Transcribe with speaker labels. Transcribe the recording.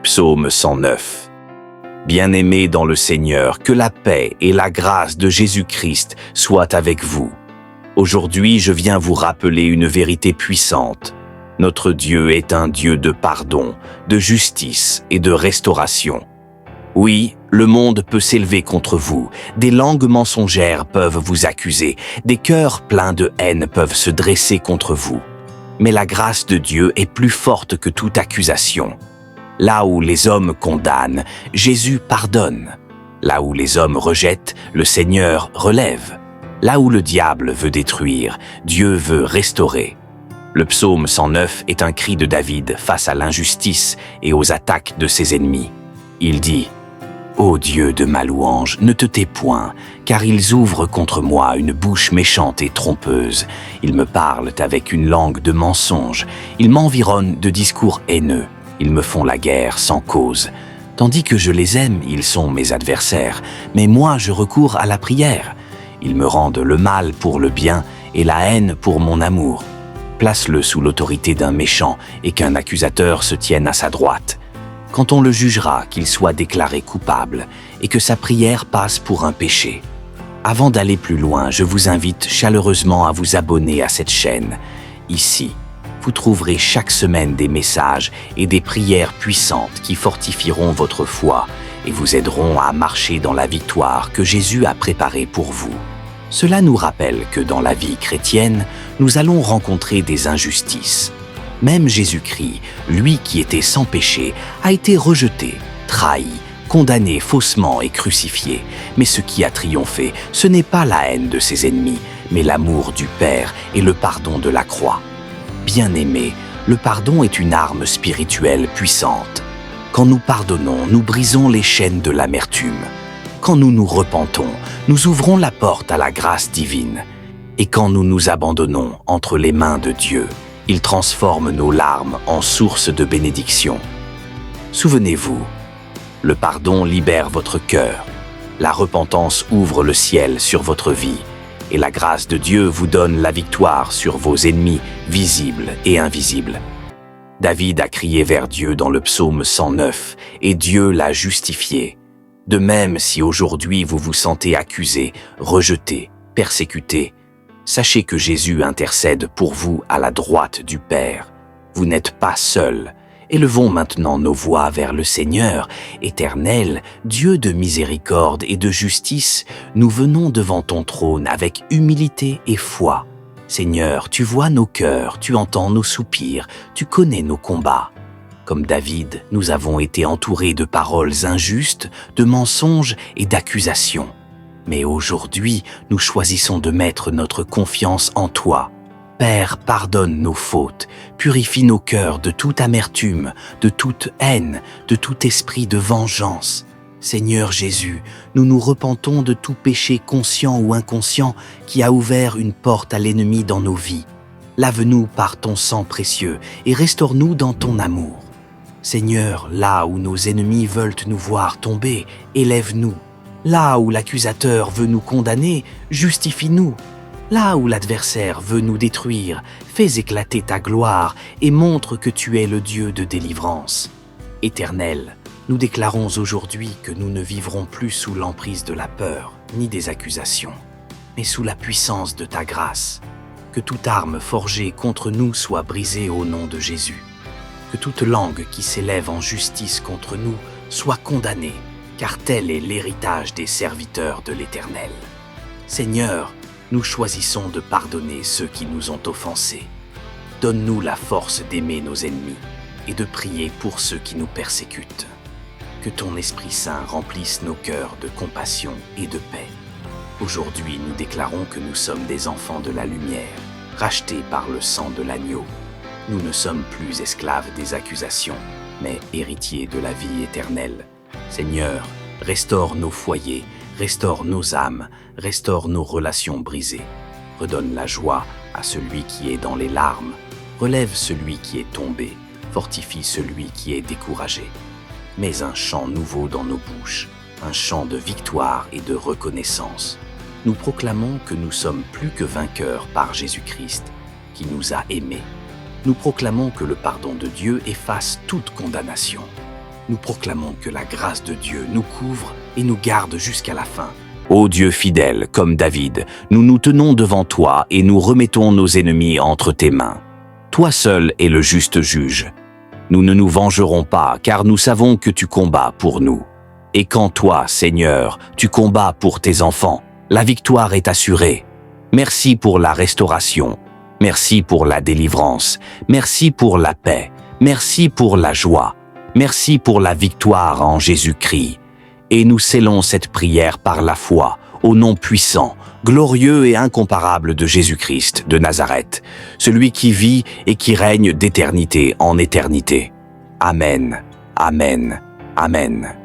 Speaker 1: Psaume 109. Bien-aimés dans le Seigneur, que la paix et la grâce de Jésus-Christ soient avec vous. Aujourd'hui, je viens vous rappeler une vérité puissante. Notre Dieu est un Dieu de pardon, de justice et de restauration. Oui, le monde peut s'élever contre vous, des langues mensongères peuvent vous accuser, des cœurs pleins de haine peuvent se dresser contre vous. Mais la grâce de Dieu est plus forte que toute accusation. Là où les hommes condamnent, Jésus pardonne. Là où les hommes rejettent, le Seigneur relève. Là où le diable veut détruire, Dieu veut restaurer. Le psaume 109 est un cri de David face à l'injustice et aux attaques de ses ennemis. Il dit « Ô Dieu de ma louange, ne te tais point, car ils ouvrent contre moi une bouche méchante et trompeuse. Ils me parlent avec une langue de mensonge. Ils m'environnent de discours haineux. Ils me font la guerre sans cause. Tandis que je les aime, ils sont mes adversaires. Mais moi, je recours à la prière. Ils me rendent le mal pour le bien et la haine pour mon amour. Place-le sous l'autorité d'un méchant et qu'un accusateur se tienne à sa droite. Quand on le jugera, qu'il soit déclaré coupable et que sa prière passe pour un péché. Avant d'aller plus loin, je vous invite chaleureusement à vous abonner à cette chaîne. Ici, vous trouverez chaque semaine des messages et des prières puissantes qui fortifieront votre foi et vous aideront à marcher dans la victoire que Jésus a préparée pour vous. Cela nous rappelle que dans la vie chrétienne, nous allons rencontrer des injustices. Même Jésus-Christ, lui qui était sans péché, a été rejeté, trahi, condamné faussement et crucifié. Mais ce qui a triomphé, ce n'est pas la haine de ses ennemis, mais l'amour du Père et le pardon de la croix. Bien-aimés, le pardon est une arme spirituelle puissante. Quand nous pardonnons, nous brisons les chaînes de l'amertume. Quand nous nous repentons, nous ouvrons la porte à la grâce divine. Et quand nous nous abandonnons entre les mains de Dieu, il transforme nos larmes en source de bénédiction. Souvenez-vous, le pardon libère votre cœur. La repentance ouvre le ciel sur votre vie. Et la grâce de Dieu vous donne la victoire sur vos ennemis visibles et invisibles. David a crié vers Dieu dans le psaume 109 et Dieu l'a justifié. De même, si aujourd'hui vous vous sentez accusé, rejeté, persécuté, sachez que Jésus intercède pour vous à la droite du Père. Vous n'êtes pas seul. Élevons maintenant nos voix vers le Seigneur, Éternel, Dieu de miséricorde et de justice, nous venons devant ton trône avec humilité et foi. Seigneur, tu vois nos cœurs, tu entends nos soupirs, tu connais nos combats. Comme David, nous avons été entourés de paroles injustes, de mensonges et d'accusations. Mais aujourd'hui, nous choisissons de mettre notre confiance en toi. Père, pardonne nos fautes, purifie nos cœurs de toute amertume, de toute haine, de tout esprit de vengeance. Seigneur Jésus, nous nous repentons de tout péché conscient ou inconscient qui a ouvert une porte à l'ennemi dans nos vies. Lave-nous par ton sang précieux et restaure-nous dans ton amour. Seigneur, là où nos ennemis veulent nous voir tomber, élève-nous. Là où l'accusateur veut nous condamner, justifie-nous. Là où l'adversaire veut nous détruire, fais éclater ta gloire et montre que tu es le Dieu de délivrance. Éternel, nous déclarons aujourd'hui que nous ne vivrons plus sous l'emprise de la peur ni des accusations, mais sous la puissance de ta grâce. Que toute arme forgée contre nous soit brisée au nom de Jésus. Que toute langue qui s'élève en justice contre nous soit condamnée, car tel est l'héritage des serviteurs de l'Éternel. Seigneur, nous choisissons de pardonner ceux qui nous ont offensés. Donne-nous la force d'aimer nos ennemis et de prier pour ceux qui nous persécutent. Que ton Esprit Saint remplisse nos cœurs de compassion et de paix. Aujourd'hui, nous déclarons que nous sommes des enfants de la lumière, rachetés par le sang de l'agneau. Nous ne sommes plus esclaves des accusations, mais héritiers de la vie éternelle. Seigneur, restaure nos foyers, restaure nos âmes, restaure nos relations brisées. Redonne la joie à celui qui est dans les larmes. Relève celui qui est tombé. Fortifie celui qui est découragé. Mets un chant nouveau dans nos bouches, un chant de victoire et de reconnaissance. Nous proclamons que nous sommes plus que vainqueurs par Jésus-Christ, qui nous a aimés. Nous proclamons que le pardon de Dieu efface toute condamnation. nous proclamons que la grâce de Dieu nous couvre et nous garde jusqu'à la fin. Ô Dieu fidèle, comme David, nous nous tenons devant toi et nous remettons nos ennemis entre tes mains. Toi seul es le juste juge. Nous ne nous vengerons pas, car nous savons que tu combats pour nous. Et quand toi, Seigneur, tu combats pour tes enfants, la victoire est assurée. Merci pour la restauration. Merci pour la délivrance. Merci pour la paix. Merci pour la joie. Merci pour la victoire en Jésus-Christ. Et nous scellons cette prière par la foi, au nom puissant, glorieux et incomparable de Jésus-Christ de Nazareth, celui qui vit et qui règne d'éternité en éternité. Amen, amen, amen.